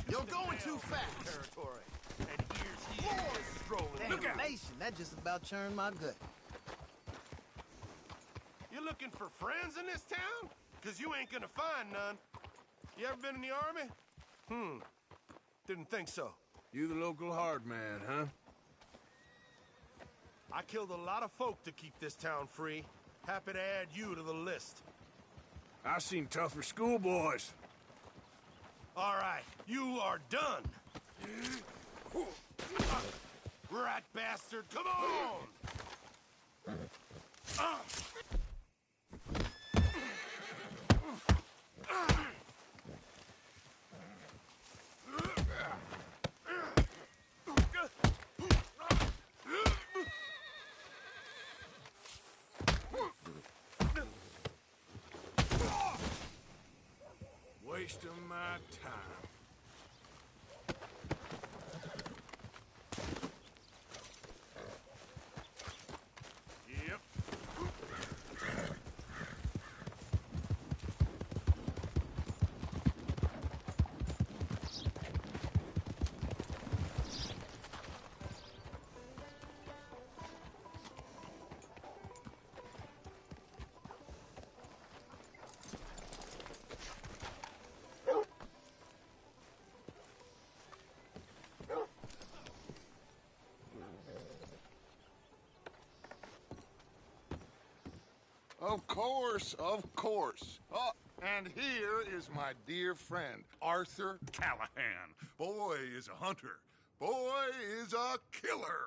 You're going too fast. Territory. And here's he is strolling. Information, that just about churned my gut. You looking for friends in this town? Because you ain't gonna find none. You ever been in the army? Didn't think so. You the local hard man, huh? I killed a lot of folk to keep this town free. Happy to add you to the list. I've seen tougher schoolboys. All right, you are done. Rat bastard, come on! Wasting my time. Yep. Of course, of course. Oh, and here is my dear friend, Arthur Callahan. Boy is a hunter. Boy is a killer.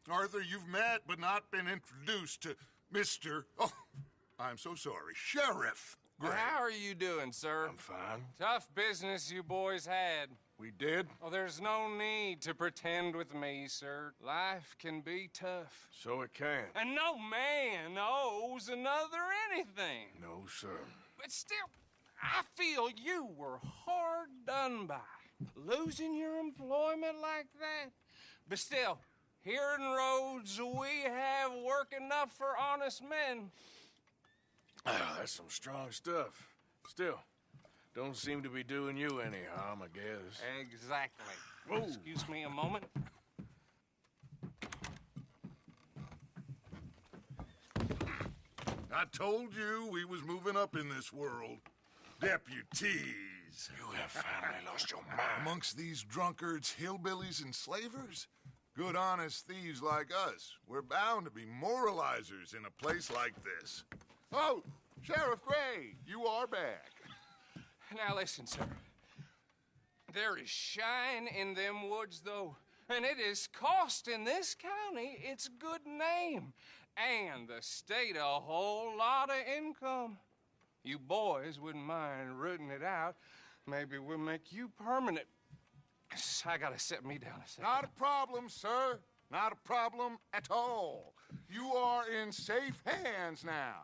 Arthur, you've met but not been introduced to Mr. Oh, I'm so sorry, Sheriff Gray. How are you doing, sir? I'm fine. Tough business you boys had. We did? Oh, there's no need to pretend with me, sir. Life can be tough. So it can. And no man owes another anything. No, sir. But still, I feel you were hard done by. Losing your employment like that. But still, here in Rhodes, we have work enough for honest men. Ah, that's some strong stuff. Still, don't seem to be doing you any harm, I guess. Exactly. Whoa. Excuse me a moment. I told you we was moving up in this world. Deputies. You have finally lost your mind. Amongst these drunkards, hillbillies, and slavers? Good, honest thieves like us. We're bound to be moralizers in a place like this. Oh, Sheriff Gray, you are back. Now listen, sir. There is shine in them woods, though, and it is costing this county its good name and the state a whole lot of income. you boys wouldn't mind rooting it out, maybe we'll make you permanent. I gotta set me down a second. Not a problem, sir. Not a problem at all. You are in safe hands now.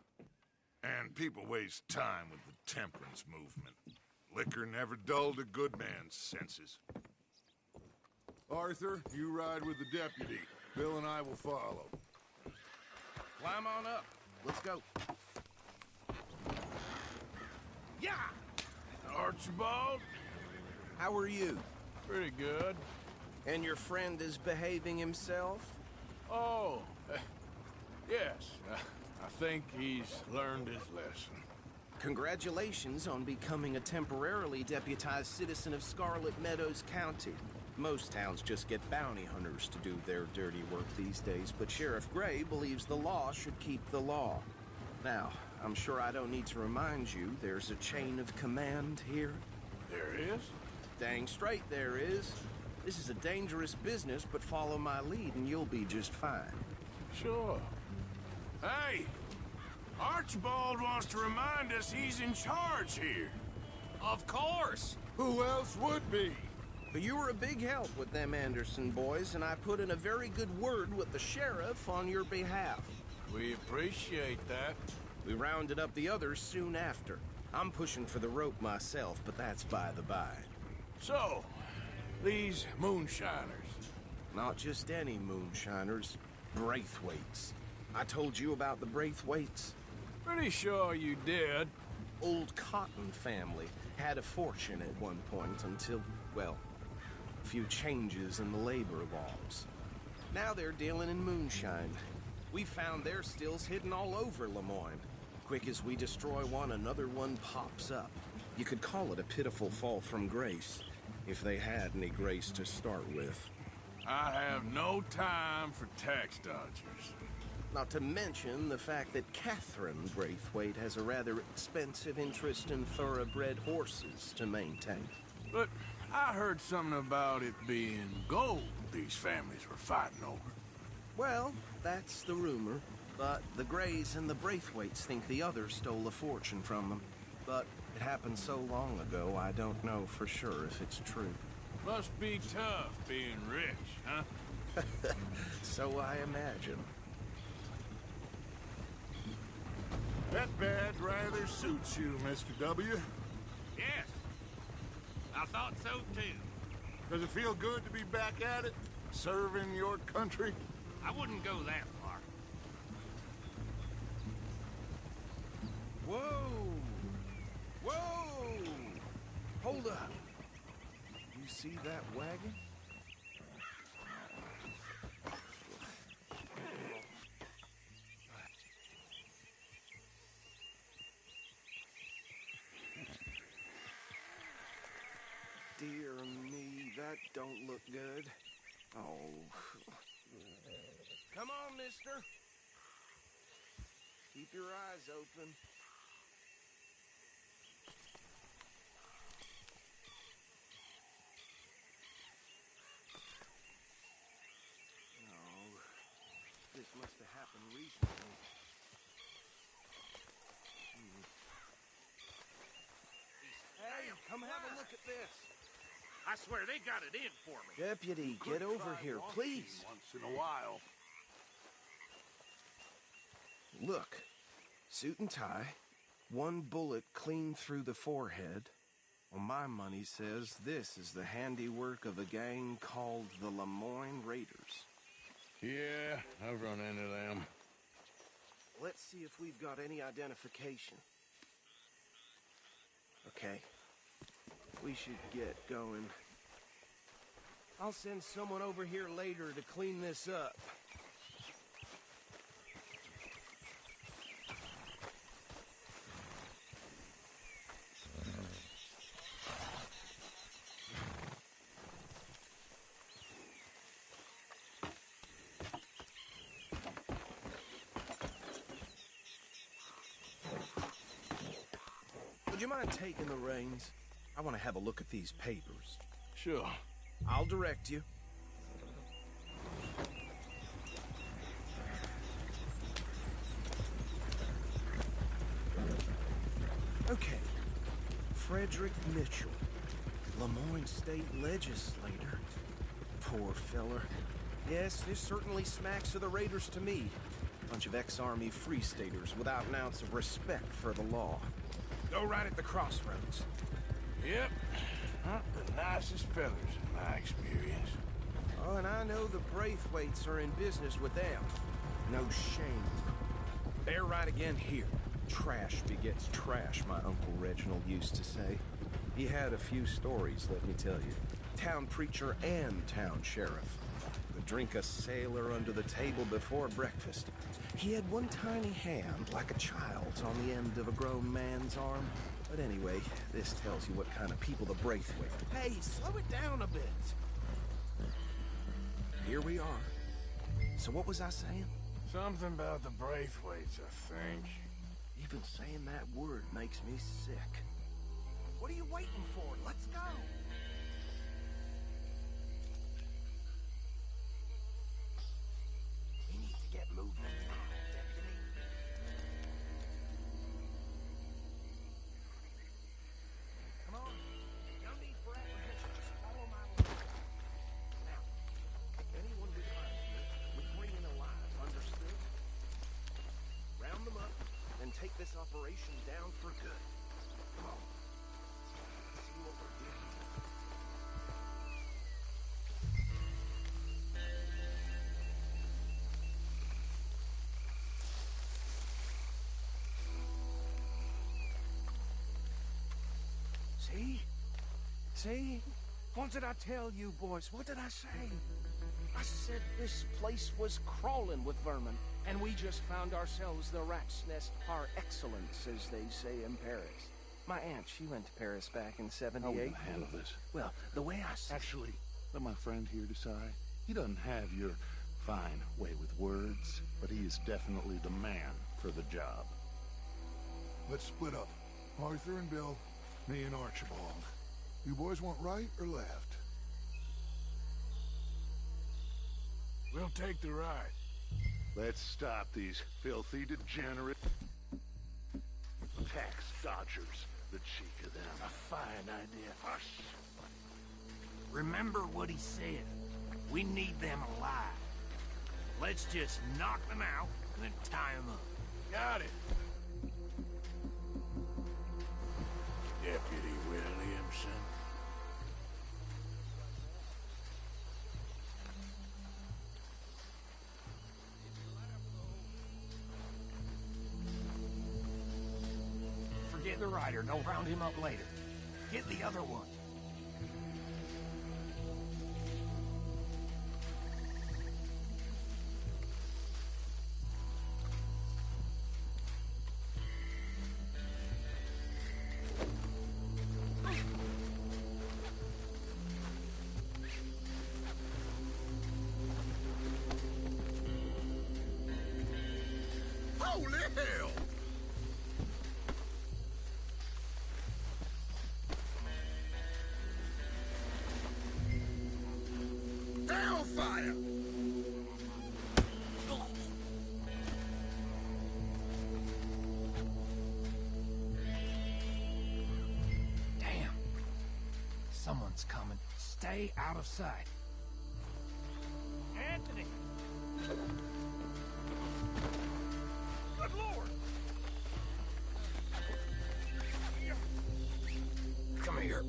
And people waste time with the temperance movement. Liquor never dulled a good man's senses. Arthur, you ride with the deputy. Bill and I will follow. Climb on up. Let's go. Yeah! Archibald? How are you? Pretty good. And your friend is behaving himself? Oh, yes. I think he's learned his lesson. Congratulations on becoming a temporarily deputized citizen of Scarlet Meadows County. Most towns just get bounty hunters to do their dirty work these days, but Sheriff Gray believes the law should keep the law. Now, I'm sure I don't need to remind you there's a chain of command here. There is? Dang straight there is. This is a dangerous business, but follow my lead and you'll be just fine. Sure. Hey! Archibald wants to remind us he's in charge here. Of course! Who else would be? But you were a big help with them Anderson boys, and I put in a very good word with the sheriff on your behalf. We appreciate that. We rounded up the others soon after. I'm pushing for the rope myself, but that's by the by. So, these moonshiners. Not just any moonshiners, Braithwaites. I told you about the Braithwaites? Pretty sure you did. Old Cotton family had a fortune at one point until, well, a few changes in the labor laws. Now they're dealing in moonshine. We found their stills hidden all over Lemoyne. Quick as we destroy one, another one pops up. You could call it a pitiful fall from grace, if they had any grace to start with. I have no time for tax dodgers. Not to mention the fact that Catherine Braithwaite has a rather expensive interest in thoroughbred horses to maintain. But I heard something about it being gold these families were fighting over. Well, that's the rumor. But the Grays and the Braithwaites think the others stole a fortune from them. But it happened so long ago, I don't know for sure if it's true. Must be tough being rich, huh? So I imagine. That badge rather suits you, Mr. W. Yes. I thought so, too. Does it feel good to be back at it? Serving your country? I wouldn't go that far. Whoa! Whoa! Hold up. You see that wagon? Dear me, that don't look good. Oh. Come on, mister. Keep your eyes open. No. This must have happened recently. Hey, come have a look at this. I swear they got it in for me. Deputy, get over here, please. Once in a while. Look, suit and tie, one bullet clean through the forehead. Well, my money says this is the handiwork of a gang called the Lemoyne Raiders. Yeah, I've run into them. Let's see if we've got any identification. Okay, we should get going. I'll send someone over here later to clean this up. Would you mind taking the reins? I want to have a look at these papers. Sure. I'll direct you. Okay. Frederick Mitchell, Lemoyne State Legislator. Poor feller. Yes, this certainly smacks of the Raiders to me. Bunch of ex-Army Free Staters without an ounce of respect for the law. Go right at the crossroads. Yep. Not the nicest fellas in my experience. Oh, and I know the Braithwaites are in business with them. No shame. They're right again here. Trash begets trash, my Uncle Reginald used to say. He had a few stories, let me tell you. Town preacher and town sheriff. Could drink a sailor under the table before breakfast. He had one tiny hand, like a child's, on the end of a grown man's arm. But anyway, this tells you what kind of people the Braithwaite. Hey, slow it down a bit. Here we are. So what was I saying? Something about the Braithwaites, I think. Even saying that word makes me sick. What are you waiting for? Let's go! We need to get moving now, Deputy. Come on. No need for apprehension. Just follow my lead. Now, anyone we find here, we bring in alive, understood? Round them up, and take this operation down for good. Come on. Let's see what we're doing. See? See? What did I tell you, boys? What did I say? I said this place was crawling with vermin, and we just found ourselves the rat's nest par excellence, as they say in Paris. My aunt, she went to Paris back in How are we '78. gonna handle this? Well, the way I see Actually, let my friend here decide. He doesn't have your fine way with words, but he is definitely the man for the job. Let's split up. Arthur and Bill, me and Archibald. You boys want right or left? We'll take the ride. Let's stop these filthy, degenerate tax dodgers. The cheek of them. A fine idea. Hush. Remember what he said. We need them alive. Let's just knock them out and then tie them up. Got it. Deputy Williamson. Forget the rider. They'll round him up later. Get the other one. Holy hell! Hellfire! Damn. Someone's coming. Stay out of sight. Anthony! Good Lord! Come here.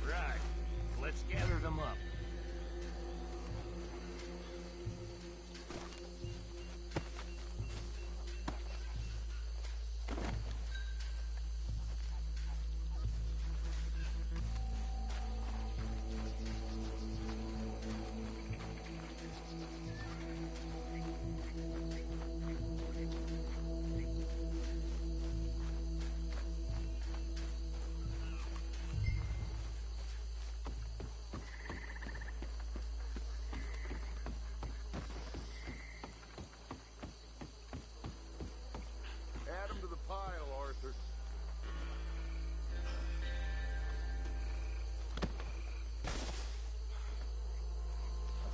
Right. Let's gather them up.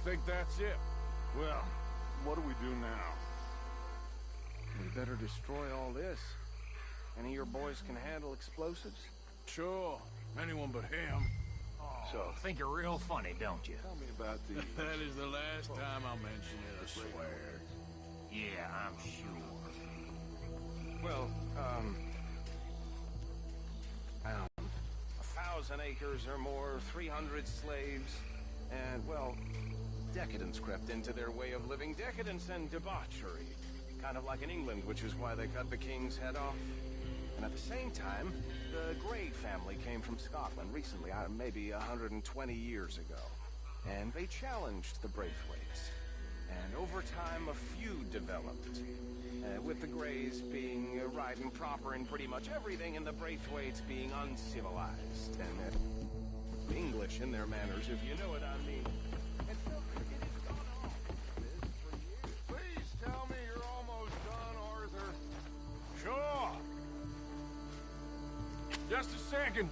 think that's it. Well, what do we do now? We better destroy all this. Any of your boys can handle explosives? Sure, anyone but him. So, think you're real funny, don't you? Tell me about the... That is the last time I'll mention it, I swear. Yeah, I'm sure. Well, 1,000 acres or more, 300 slaves, and, well, decadence crept into their way of living. Decadence and debauchery. Kind of like in England, which is why they cut the king's head off. And at the same time, the Grey family came from Scotland recently, maybe 120 years ago. And they challenged the Braithwaites. And over time, a feud developed. With the Greys being right and proper in pretty much everything, and the Braithwaites being uncivilized. And English in their manners, if you know what I mean. And so, it has gone on like this for years. Please tell me you're almost done, Arthur. Sure. Just a second.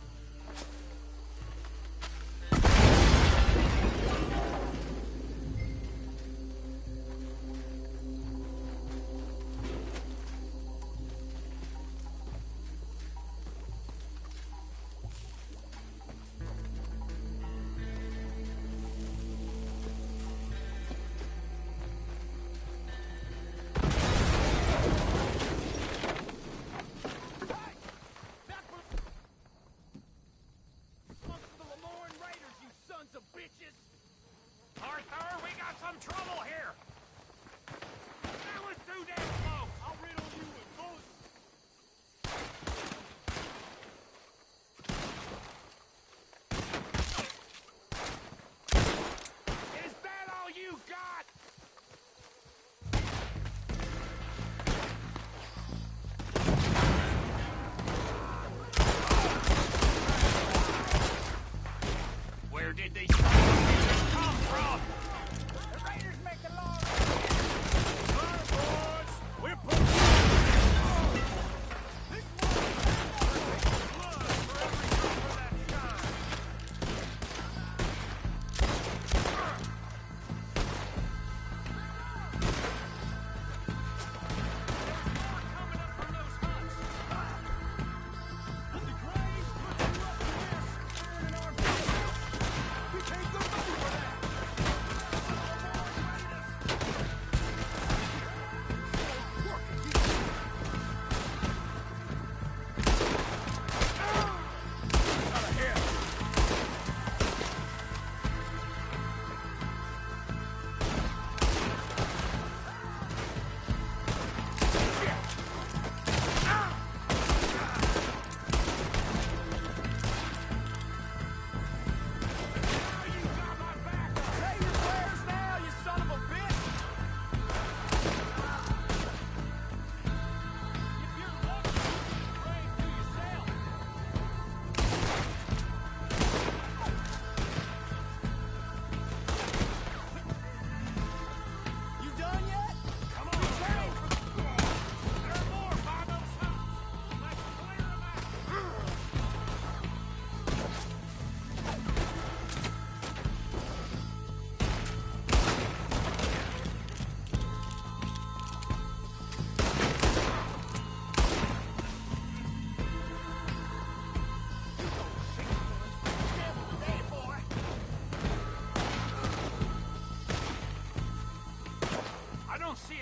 Arthur, we got some trouble here! That was too damn close! I'll riddle you with bullets! Is that all you got? Where did these come from? The raiders make the law. Our boys, we're putting this blood for every drop of that shine. Coming up from those huts. And the Greys put you up to this, in our business. We can't go back for that.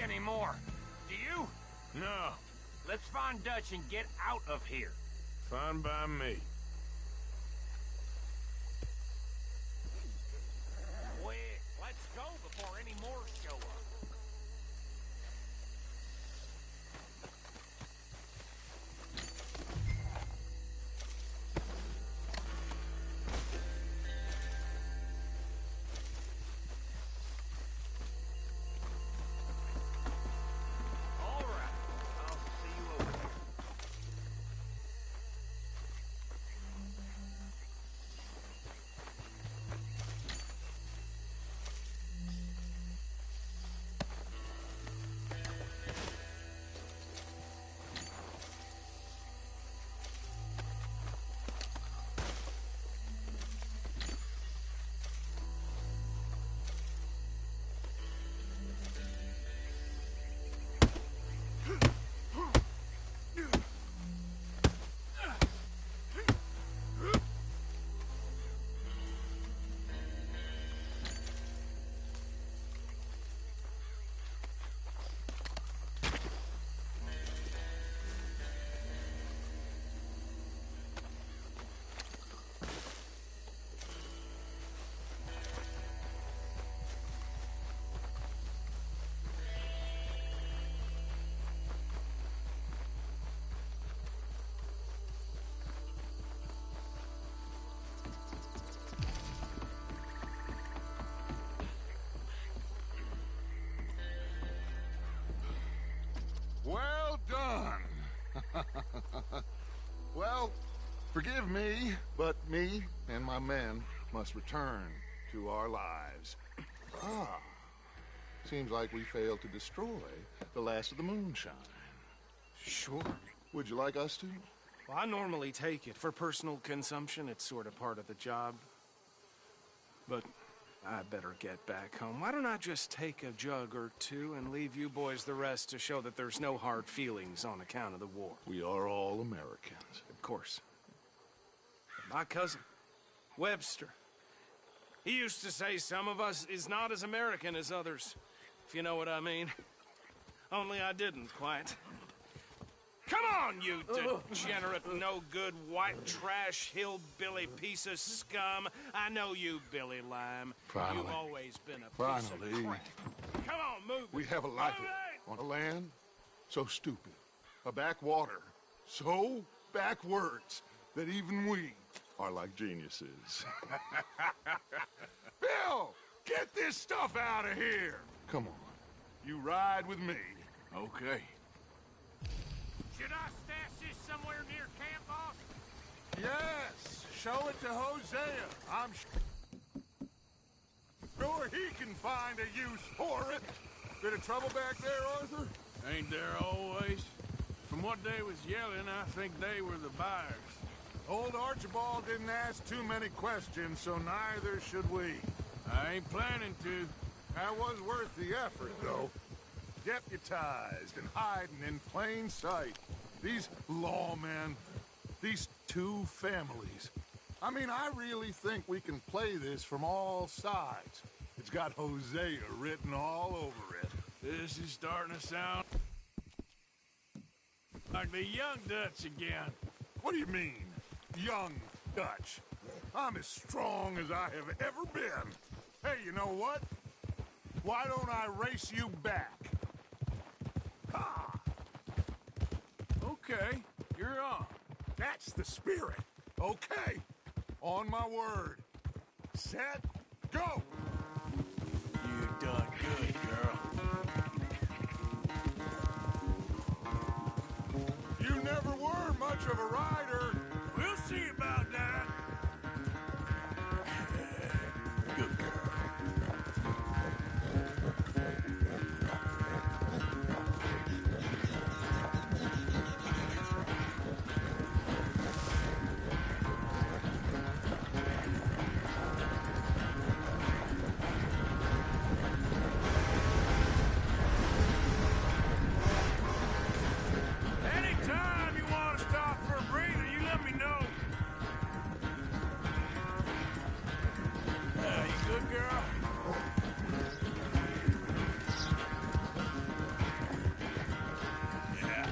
Anymore. Do you? No, Let's find Dutch and get out of here. fine by me. Quick, let's go before any more show up. Forgive me, but me and my men must return to our lives. Ah. Seems like we failed to destroy the last of the moonshine. Sure. Would you like us to? Well, I normally take it. For personal consumption, it's sort of part of the job. But I better get back home. Why don't I just take a jug or two and leave you boys the rest to show that there's no hard feelings on account of the war? We are all Americans. Of course. My cousin, Webster, he used to say some of us is not as American as others, if you know what I mean. Only I didn't quite. Come on, you degenerate, no-good, white trash, hillbilly piece of scum. I know you, Billy Lime. Finally. You've always been a piece of crap. Come on, move We it. have a life Move it! on a land so stupid, a backwater so backwards that even we are like geniuses. Bill, get this stuff out of here. Come on, you ride with me. Okay. Should I stash this somewhere near camp, boss? Yes, show it to Hosea. I'm sure he can find a use for it. Bit of trouble back there, Arthur? Ain't there always? From what they was yelling, I think they were the buyers. Old Archibald didn't ask too many questions, so neither should we. I ain't planning to. That was worth the effort, though. Deputized and hiding in plain sight. These lawmen, these two families. I mean, I really think we can play this from all sides. It's got Hosea written all over it. This is starting to sound like the Young Dutch again. What do you mean, young Dutch? I'm as strong as I have ever been. Hey, you know what? Why don't I race you back? Ha! Okay, you're on. That's the spirit. Okay. On my word. Set, go! You done good, girl. You never were much of a rider. We'll see about that. Good girl. Anytime you want to stop for a breather, you let me know. You good, girl? Yeah,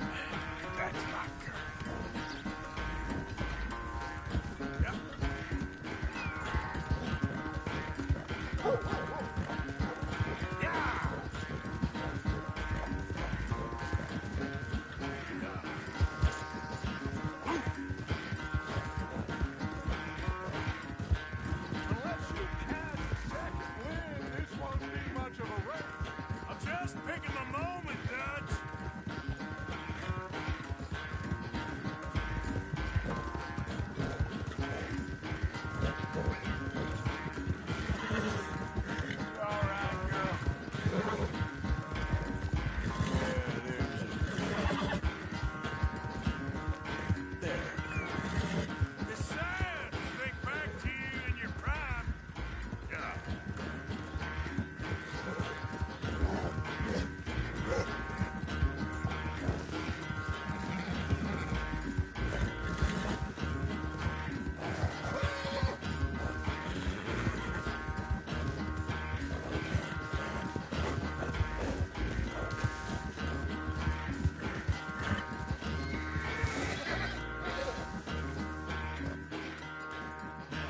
that's my girl. Yep. Yeah! Unless you catch a second wind, this won't be much of a race. I'm just picking my moment, Dutch. You're all right, girl. Yeah, there's it. There. It's sad to think back to you in your prime. Yeah.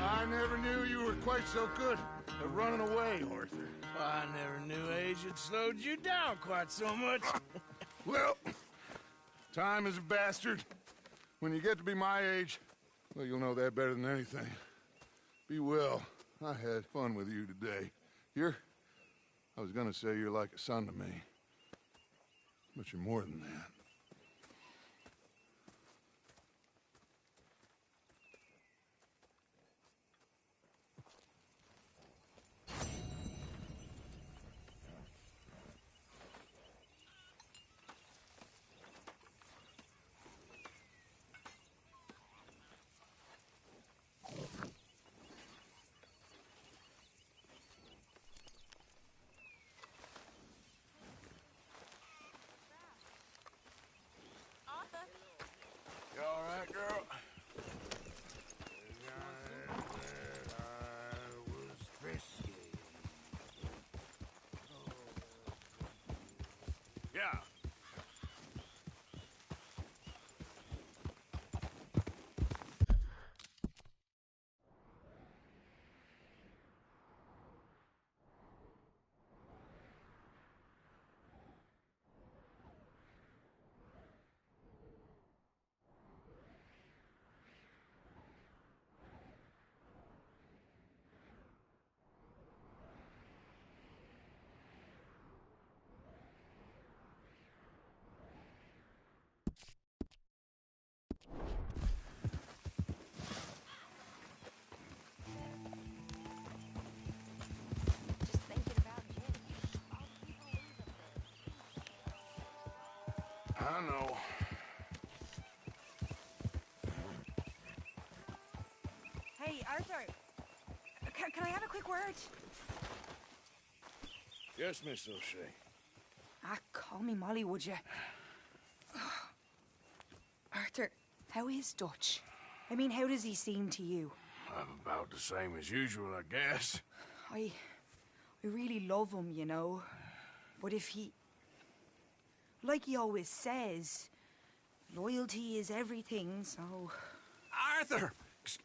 I never knew you were quite so good at running away, Arthur. I never knew age had slowed you down quite so much. Well, time is a bastard. When you get to be my age, well, you'll know that better than anything. Be well. I had fun with you today. I was gonna say you're like a son to me. But you're more than that. I know. Hey, Arthur. Can I have a quick word? Yes, Miss O'Shea. Ah, call me Molly, would you? Arthur, how is Dutch? I mean, how does he seem to you? I'm about the same as usual, I guess. I really love him, you know. But if he... Like he always says, loyalty is everything, so... Arthur!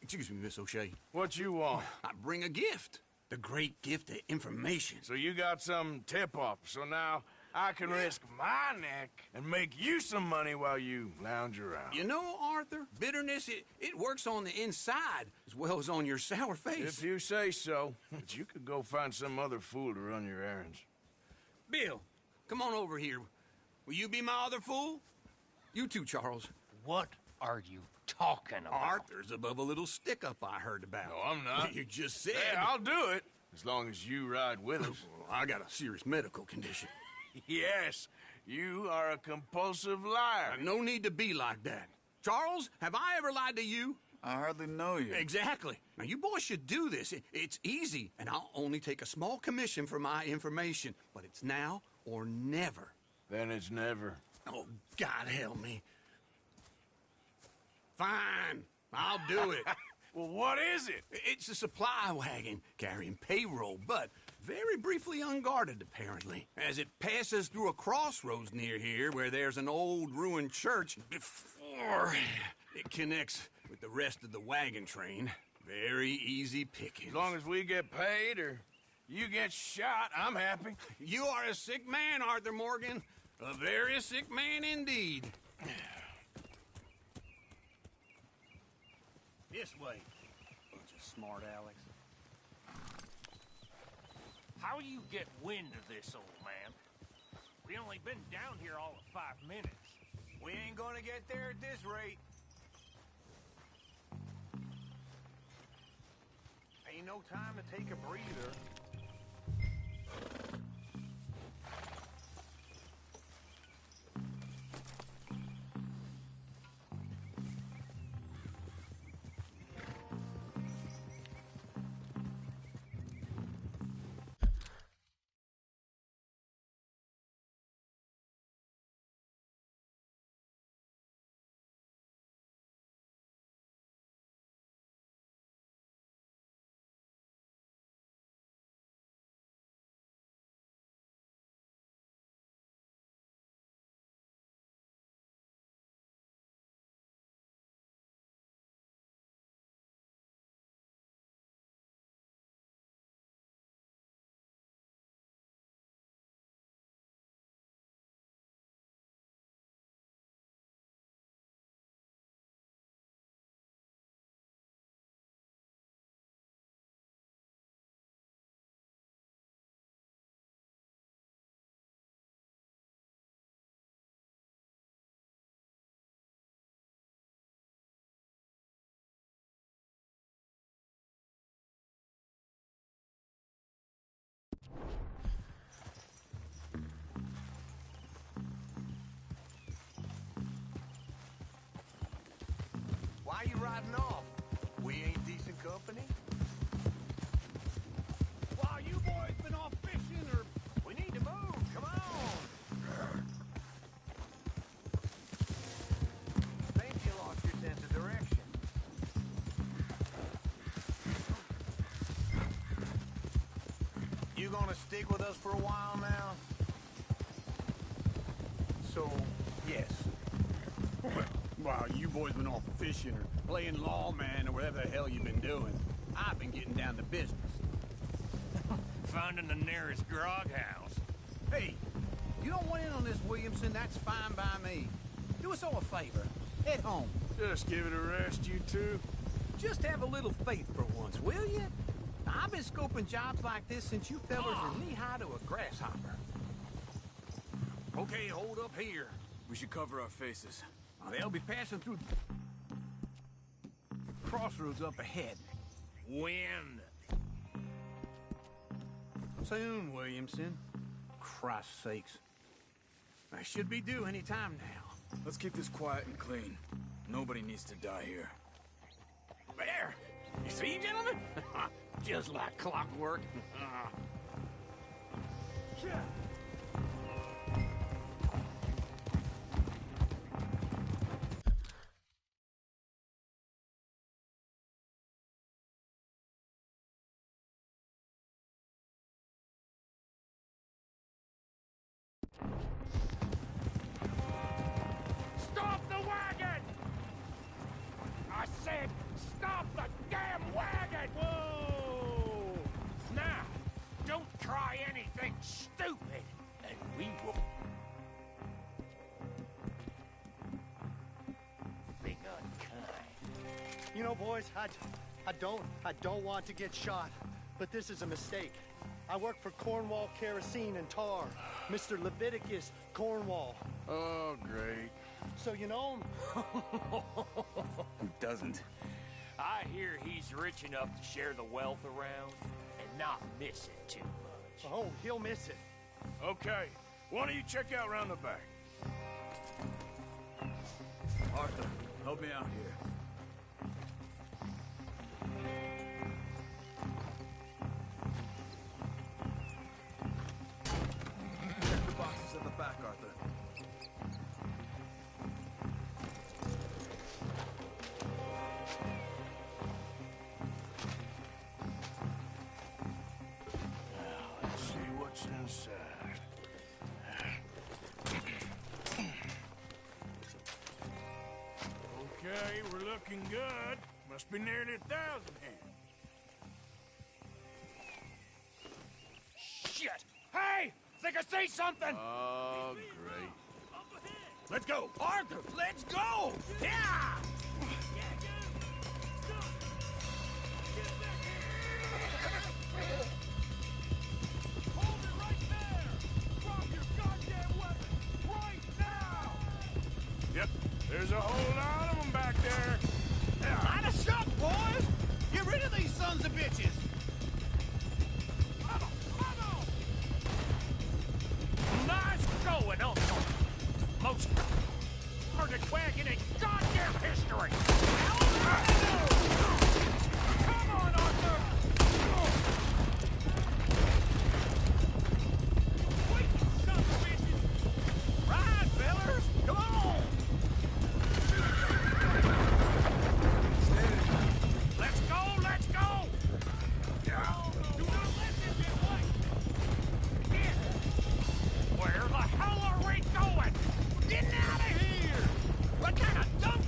Excuse me, Miss O'Shea. What you want? I bring a gift. The great gift of information. So you got some tip-off, so now I can risk my neck and make you some money while you lounge around. You know, Arthur, bitterness, it works on the inside as well as on your sour face. If you say so. But you could go find some other fool to run your errands. Bill, come on over here. Will you be my other fool? You too, Charles. What are you talking about? Arthur's above a little stick-up I heard about. No, I'm not. You just said... Hey, I'll do it, as long as you ride with us. I got a serious medical condition. Yes, you are a compulsive liar. No need to be like that. Charles, have I ever lied to you? I hardly know you. Exactly. Now, you boys should do this. It's easy, and I'll only take a small commission for my information. But it's now or never. Then it's never. Oh, God help me. Fine. I'll do it. Well, what is it? It's a supply wagon carrying payroll, but very briefly unguarded, apparently, as it passes through a crossroads near here where there's an old ruined church before it connects with the rest of the wagon train. Very easy pickings. As long as we get paid or you get shot, I'm happy. You are a sick man, Arthur Morgan. A very sick man indeed. This way. Bunch of smart Alex. How you get wind of this, old man? We only been down here all of 5 minutes. We ain't gonna get there at this rate. Ain't no time to take a breather. Why you riding off? We ain't decent company? While you boys been off fishing, or We need to move. Come on. Think you lost your sense of direction. You gonna stick with us for a while now? So, yes. while you boys been off fishing or playing lawman or whatever the hell you've been doing, I've been getting down to business. Finding the nearest grog house. Hey, you don't want in on this, Williamson, that's fine by me. Do us all a favor. Head home. Just give it a rest, you two. Just have a little faith for once, will you? I've been scoping jobs like this since you fellas were knee-high to a grasshopper. Okay, hold up here. We should cover our faces. They'll be passing through crossroads up ahead. When? Soon, Williamson. Christ's sakes. I should be due any time now. Let's keep this quiet and clean. Nobody needs to die here. There! You see, gentlemen? Just like clockwork. Stop the wagon! I said, stop the damn wagon! Whoa! Now, don't try anything stupid, and we will... Think unkind. You know, boys, I don't want to get shot, but this is a mistake. I work for Cornwall Kerosene and Tar, Mr. Leviticus Cornwall. Oh, great. So you know him? Who doesn't? I hear he's rich enough to share the wealth around and not miss it too much. Oh, he'll miss it. Okay, why don't you check out round the back? Arthur, help me out here. Check the boxes at the back, Arthur. Let's see what's inside. Okay, we're looking good. Must be nearly 1,000 here. Shit! Hey! Think I see something! Oh, great. Let's go! Arthur, let's go! Yeah! Hold it right there! Drop your goddamn weapon! Right now! Yep, there's a whole lot of them back there. Line us up, boys! Get rid of these sons of bitches! Nice going, Uncle! Most hardest wagon in goddamn history! Come on, Arthur! Wait, son of bitches! Ride, fellers! Come on! Let's go, let's go! Do not let them get away! Get! Where the hell are we going? Getting out of here! What kind of dumb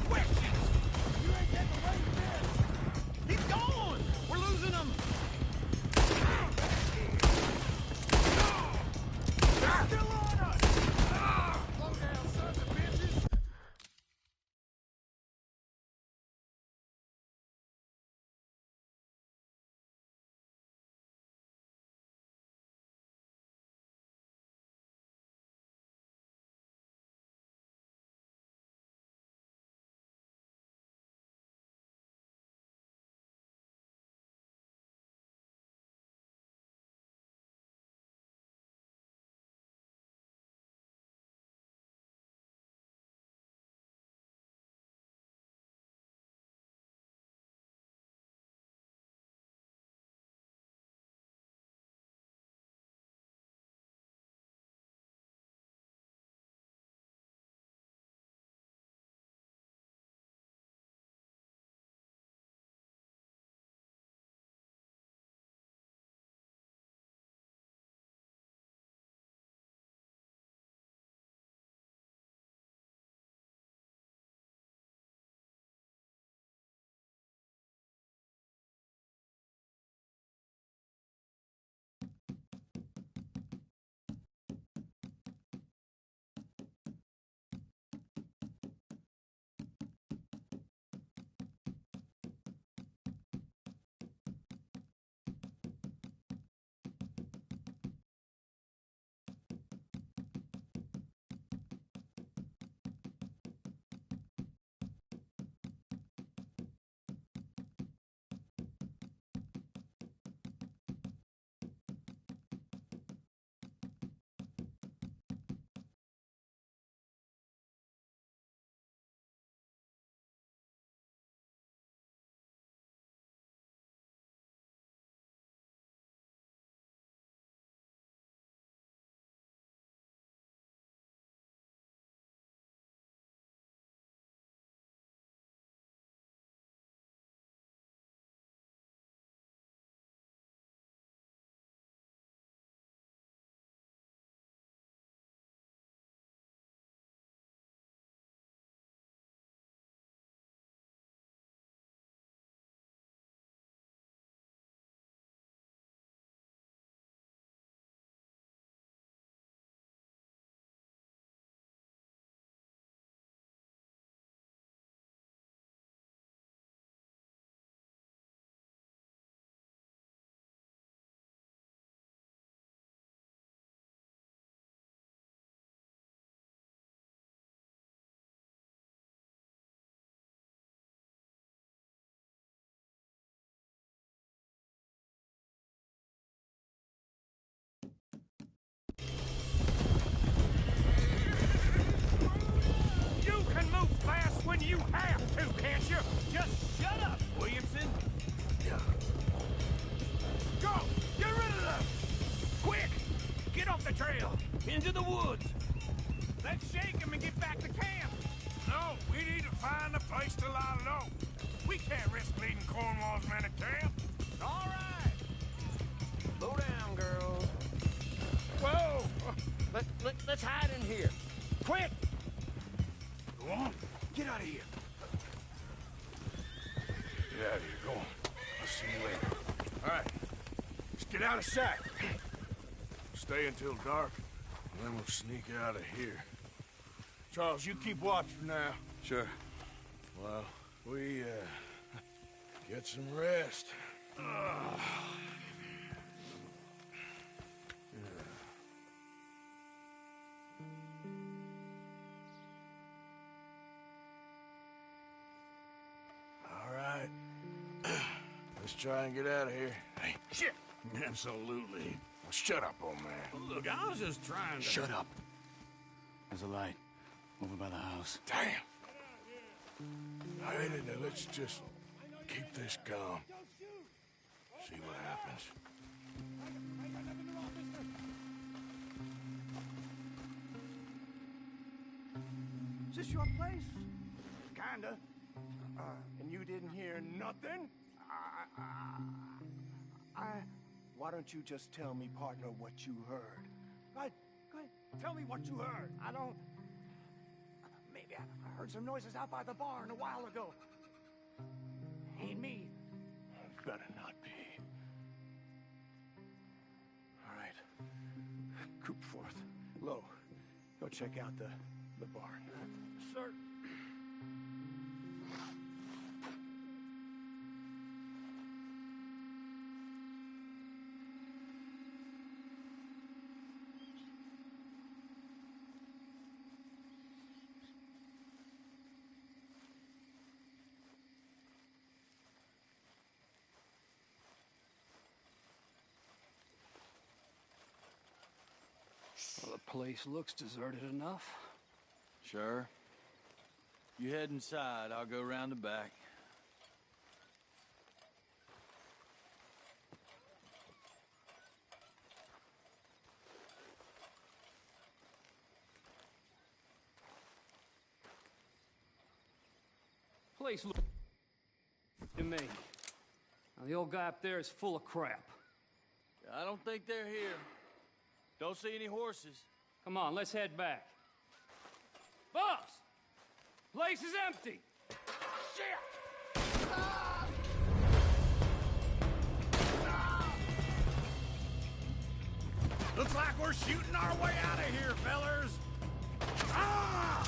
can't you? Just shut up, Williamson. Go! Get rid of them! Quick! Get off the trail! Into the woods! Let's shake him and get back to camp! No, we need to find a place to lie low. We can't risk leading Cornwall's men to camp. All right! Slow down, girls. Whoa! Let's hide in here. Quick! Go on. Get out of here. Get out of here. Go on. I'll see you later. All right. Let's get out of sight. Stay until dark, and then we'll sneak out of here. Charles, you keep watch for now. Sure. Well, we, get some rest. All right. Let's try and get out of here. Hey, shit! Absolutely. Shut up, old man. Look, I was just trying to... Shut up. There's a light over by the house. Damn. All right, now let's just keep this calm. See what happens. Is this your place? Kinda. And you didn't hear nothing? Why don't you just tell me, partner, what you heard? Go ahead. Tell me what you heard. I don't... Maybe I heard some noises out by the barn a while ago. Ain't me. Better not be. All right. Coop forth. Low. Go check out the barn. Sir. Well, the place looks deserted enough. Sure. You head inside. I'll go around the back. Place looks to me. Now, the old guy up there is full of crap. I don't think they're here. Don't see any horses. Come on, let's head back. Boss! Place is empty! Shit! Looks like we're shooting our way out of here, fellers. Ah!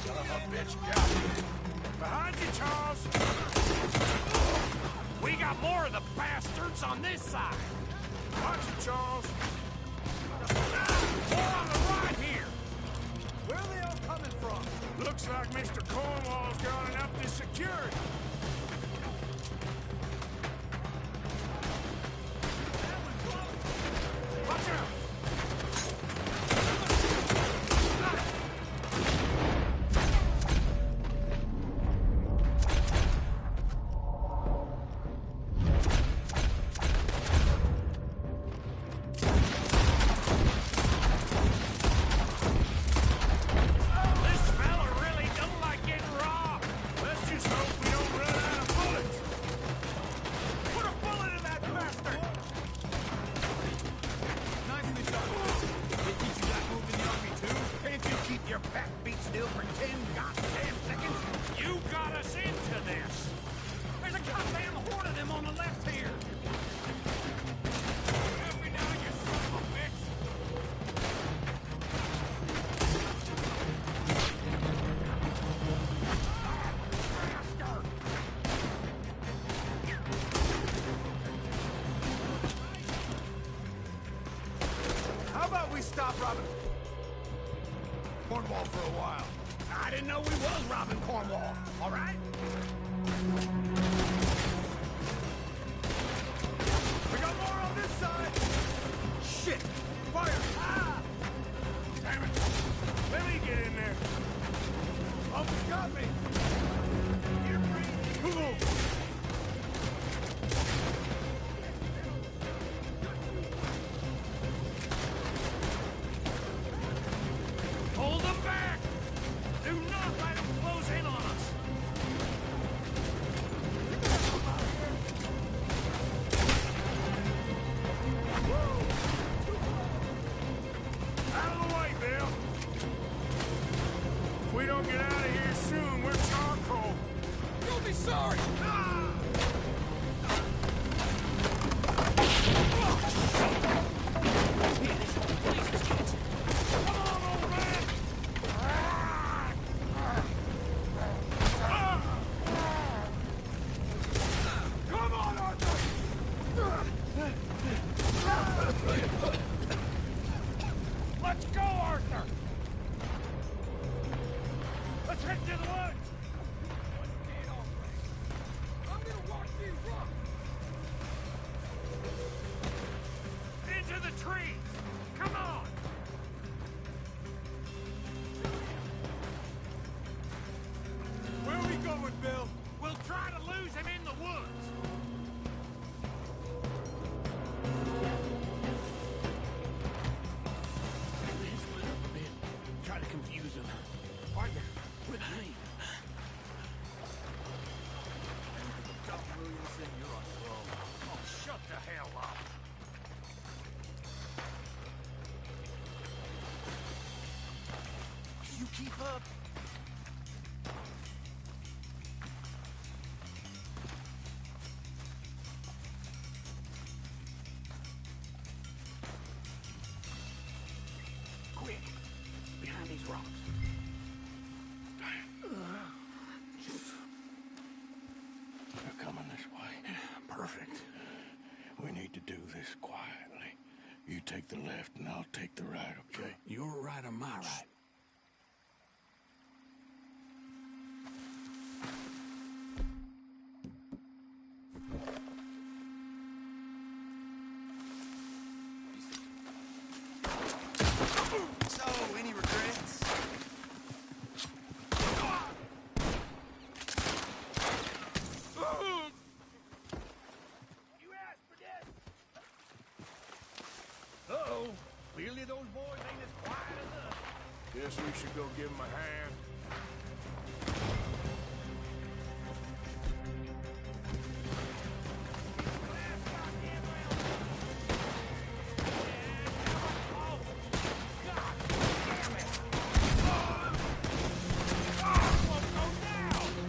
Son of a bitch, got me. Behind you, Charles. We got more of the bastards on this side. Watch it, Charles. More on the right here. Where are they all coming from? Looks like Mr. Cornwall's gone and upped his security. Watch out! Stop robbing Cornwall for a while. I didn't know we was robbing Cornwall, all right? We got more on this side. Shit! Fire! Ah! Damn it! Let me get in there. Oh, got me! sorry! Let's go, Arthur! Let's head to the woods! I'm gonna walk these rocks! Into the trees! Come on! Where are we going, Bill? We'll try to lose him in the woods! Try to confuse him. Partner, With Hank. oh, shut the hell up! You keep up. Quick. Behind these rocks. They're coming this way. Perfect. We need to do this quietly. You take the left and I'll take the right, okay? Your right or my right? So, any regrets? You asked for this! Uh-oh. Clearly those boys ain't as quiet as us. Guess we should go give them a hand.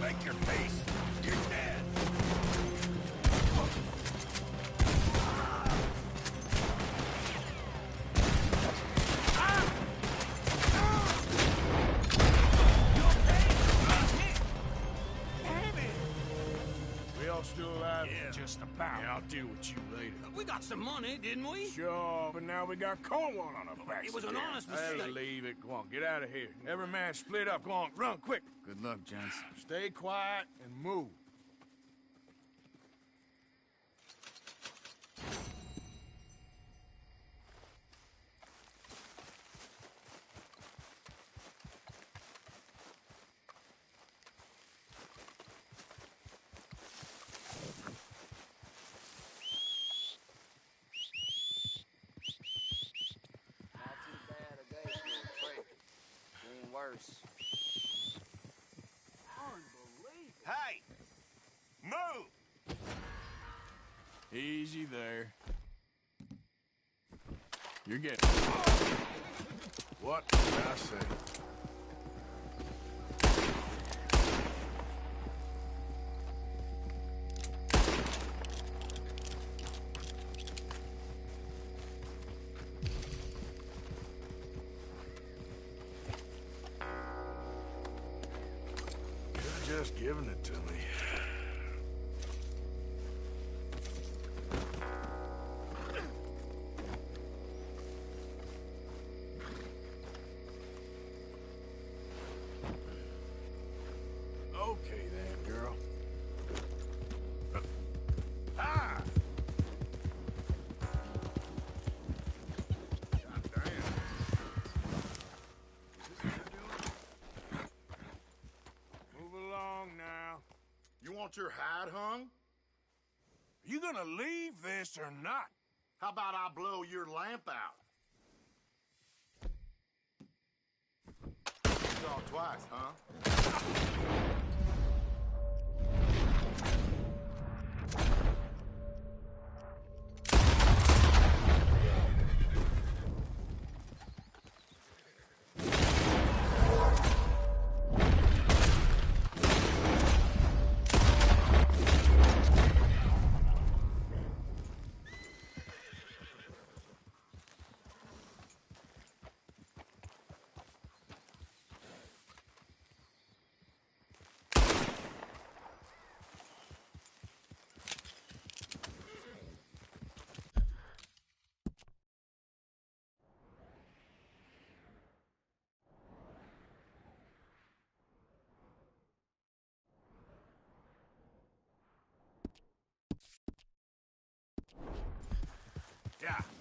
Make your peace. You're dead. We all still alive? Yeah. Just about. Yeah, I'll deal with you later. We got some money, didn't we? Sure, but now we got Cornwall on our backs. It was an again. honest Hey, mistake. leave it. Go on, get out of here. Every man split up. Go on, run, quick. Good luck, gents. Stay quiet and move. Not too bad a day for a trick. Getting worse. Unbelievable. Hey! Move! Easy there. You're getting... What did I say? You're just giving it to me. Okay then, girl. Ah! Move along now. You want your hide hung? You gonna leave this or not? How about I blow your lamp out? Saw twice, huh? Yeah.